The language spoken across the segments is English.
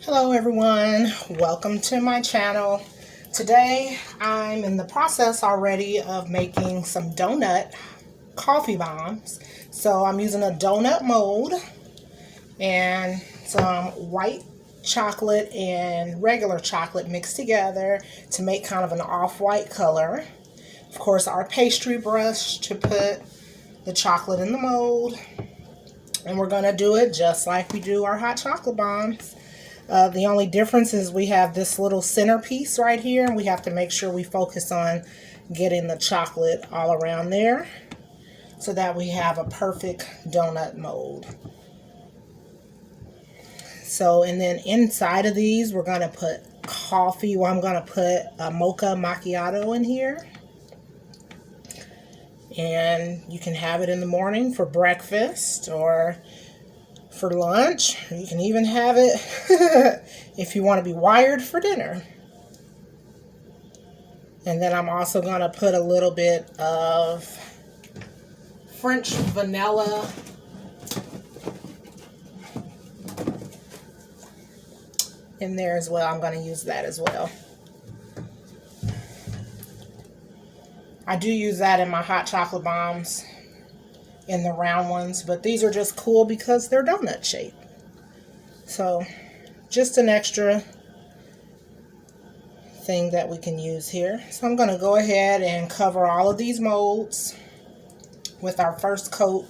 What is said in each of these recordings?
Hello everyone, welcome to my channel. Today I'm in the process already of making some donut coffee bombs. So I'm using a donut mold and some white chocolate and regular chocolate mixed together to make kind of an off-white color. Of course, our pastry brush to put the chocolate in the mold, and we're going to do it just like we do our hot chocolate bombs. The only difference is we have this little centerpiece right here, and we have to make sure we focus on getting the chocolate all around there so that we have a perfect donut mold. So, and then inside of these, we're going to put coffee. Well, I'm going to put a mocha macchiato in here. And you can have it in the morning for breakfast or for lunch. You can even have it if you want to be wired for dinner. And then I'm also going to put a little bit of French vanilla in there as well. I'm going to use that as well. I do use that in my hot chocolate bombs, in the round ones, but these are just cool because they're donut shaped. So just an extra thing that we can use here. So I'm going to go ahead and cover all of these molds with our first coat,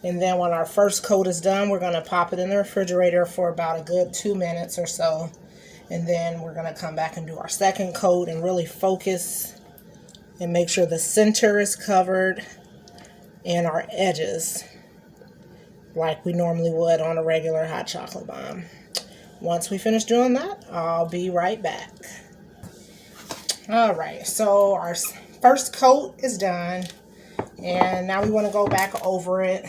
and then when our first coat is done, we're going to pop it in the refrigerator for about a good 2 minutes or so, and then we're going to come back and do our second coat and really focus and make sure the center is covered and our edges like we normally would on a regular hot chocolate bomb. Once we finish doing that, I'll be right back. Alright, so our first coat is done, and now we want to go back over it,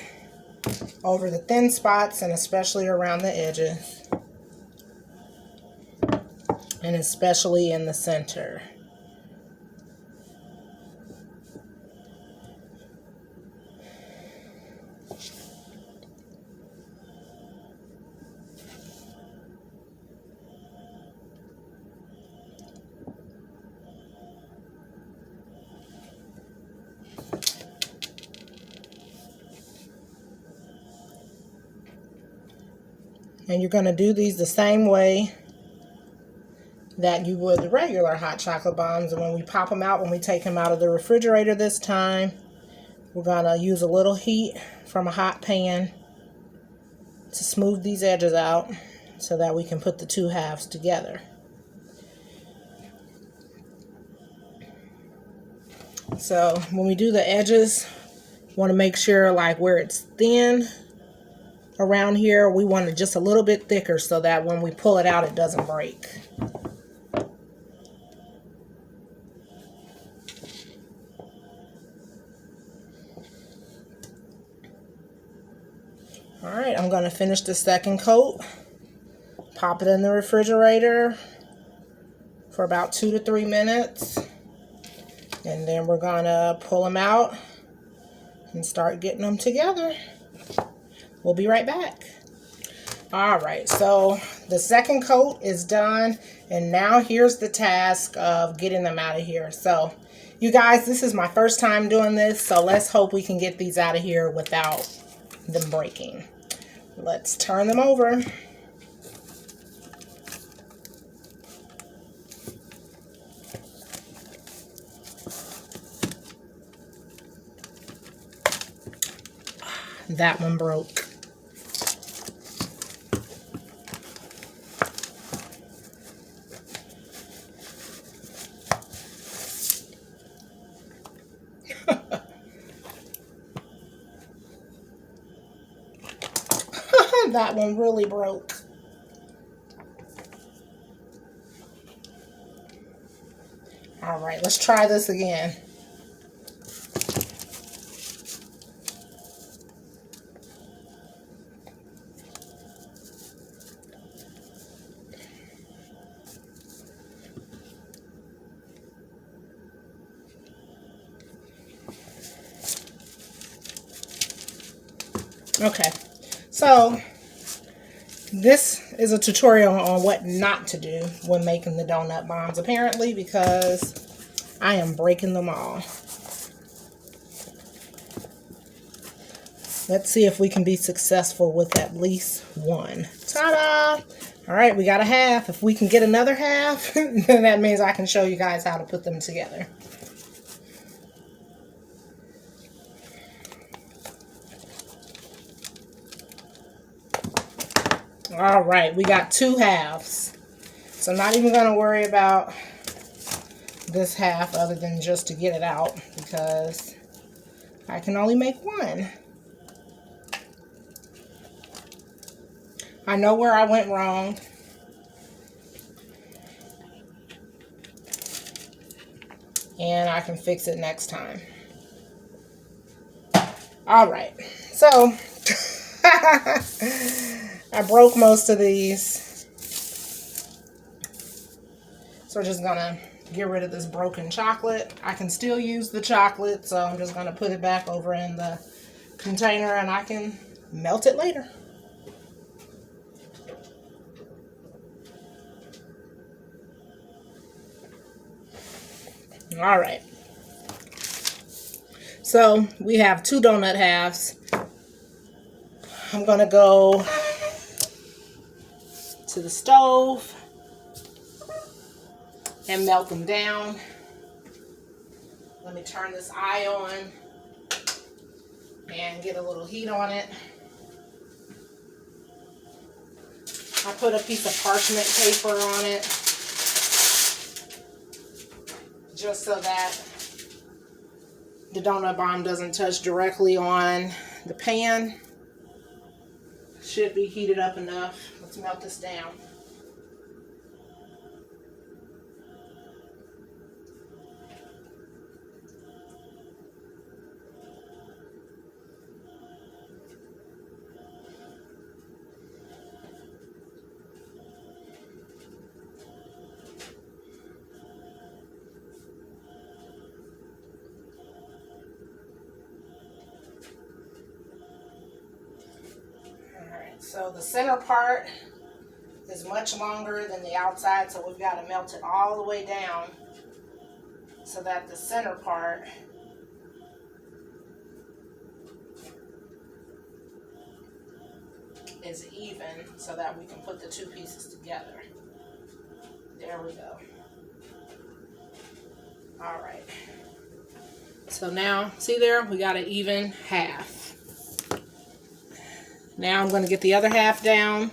over the thin spots and especially around the edges, and especially in the center. And you're going to do these the same way that you would the regular hot chocolate bombs. And when we pop them out, when we take them out of the refrigerator this time, we're going to use a little heat from a hot pan to smooth these edges out so that we can put the two halves together. So when we do the edges, want to make sure like where it's thin around here, we want it just a little bit thicker so that when we pull it out, it doesn't break. Alright, I'm going to finish the second coat, pop it in the refrigerator for about 2 to 3 minutes, and then we're going to pull them out and start getting them together. We'll be right back. Alright, so the second coat is done, and now here's the task of getting them out of here. So you guys, this is my first time doing this, so let's hope we can get these out of here without them breaking. Let's turn them over. That one broke. That one really broke. All right, let's try this again. Okay, so this is a tutorial on what not to do when making the donut bombs, apparently, because I am breaking them all. Let's see if we can be successful with at least one. Ta-da! All right, we got a half. If we can get another half, then that means I can show you guys how to put them together. All right, we got 2 halves. So I'm not even going to worry about this half other than just to get it out, because I can only make one. I know where I went wrong. And I can fix it next time. All right, so I broke most of these. So we're just gonna get rid of this broken chocolate. I can still use the chocolate, so I'm just gonna put it back over in the container and I can melt it later. All right. So we have 2 donut halves. I'm gonna go to the stove and melt them down. Let me turn this eye on and get a little heat on it. I put a piece of parchment paper on it just so that the donut bomb doesn't touch directly on the pan. Should be heated up enough. Let's melt this down. So the center part is much longer than the outside, so we've got to melt it all the way down so that the center part is even, so that we can put the 2 pieces together. There we go. All right. So now, see there, we got an even half. Now I'm going to get the other half down,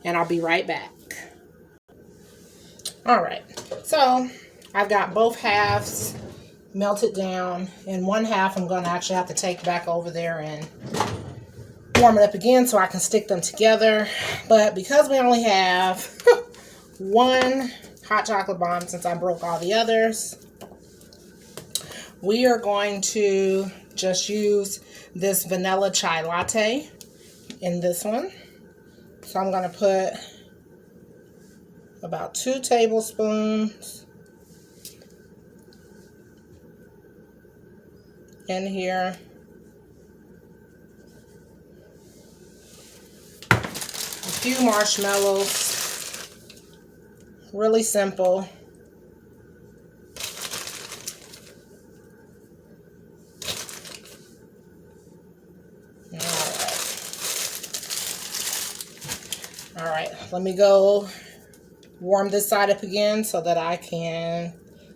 and I'll be right back. All right, so I've got both halves melted down, and one half I'm going to actually have to take back over there and warm it up again so I can stick them together. But because we only have one hot chocolate bomb, since I broke all the others, we are going to just use this vanilla chai latte in this one. So I'm going to put about 2 tablespoons in here. A few marshmallows. Really simple. All right, let me go warm this side up again so that I can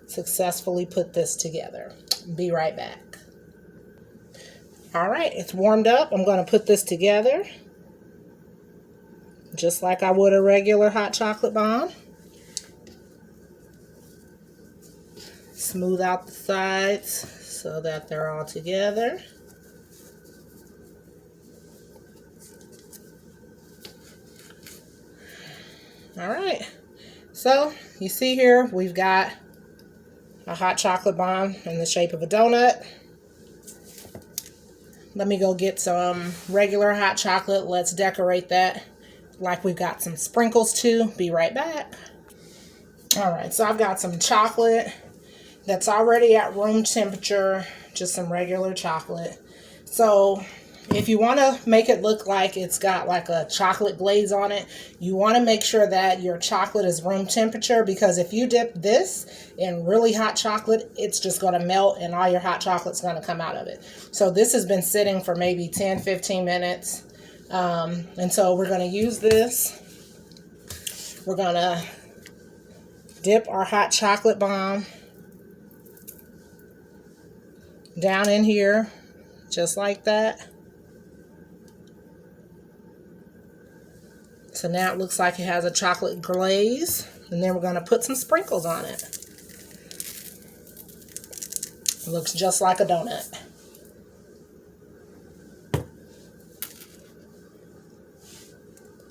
successfully put this together. Be right back. All right, it's warmed up. I'm going to put this together just like I would a regular hot chocolate bomb. Smooth out the sides so that they're all together. All right, so you see here we've got a hot chocolate bomb in the shape of a donut. Let me go get some regular hot chocolate. Let's decorate that like we've got some sprinkles too. Be right back. All right, so I've got some chocolate that's already at room temperature, just some regular chocolate. So if you want to make it look like it's got like a chocolate glaze on it, you want to make sure that your chocolate is room temperature, because if you dip this in really hot chocolate, it's just going to melt and all your hot chocolate's going to come out of it. So this has been sitting for maybe 10-15 minutes. And so we're going to use this. We're going to dip our hot chocolate bomb down in here, just like that. So now it looks like it has a chocolate glaze, and then we're going to put some sprinkles on it. It looks just like a donut.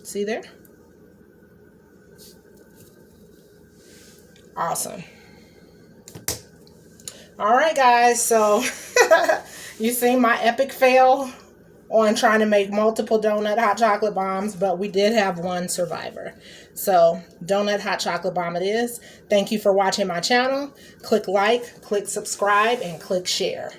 See there? Awesome. All right, guys, so you see my epic fail on trying to make multiple donut hot chocolate bombs, but we did have one survivor. So donut hot chocolate bomb it is. Thank you for watching my channel. Click like, click subscribe, and click share.